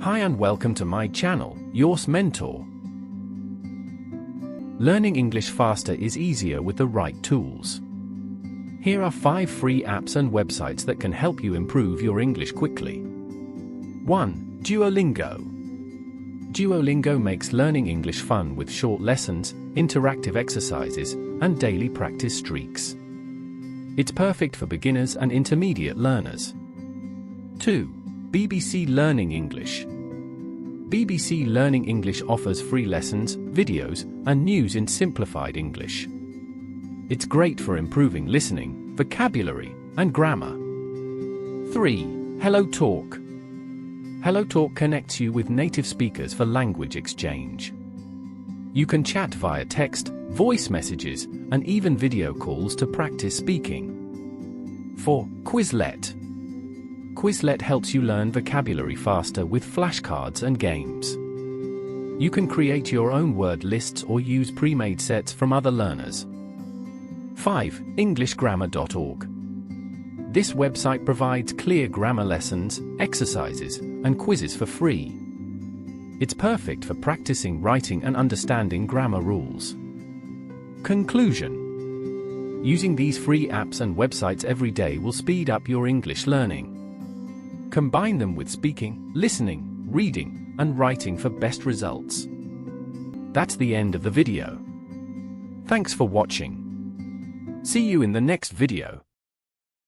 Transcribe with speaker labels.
Speaker 1: Hi and welcome to my channel, Yours Mentor. Learning English faster is easier with the right tools. Here are 5 free apps and websites that can help you improve your English quickly. 1. Duolingo. Duolingo makes learning English fun with short lessons, interactive exercises, and daily practice streaks. It's perfect for beginners and intermediate learners. 2. BBC Learning English. BBC Learning English offers free lessons, videos, and news in simplified English. It's great for improving listening, vocabulary, and grammar. 3. HelloTalk. HelloTalk connects you with native speakers for language exchange. You can chat via text, voice messages, and even video calls to practice speaking. 4. Quizlet. Quizlet helps you learn vocabulary faster with flashcards and games. You can create your own word lists or use pre-made sets from other learners. 5. EnglishGrammar.org. This website provides clear grammar lessons, exercises, and quizzes for free. It's perfect for practicing writing and understanding grammar rules. Conclusion: using these free apps and websites every day will speed up your English learning. Combine them with speaking, listening, reading, and writing for best results. That's the end of the video. Thanks for watching. See you in the next video.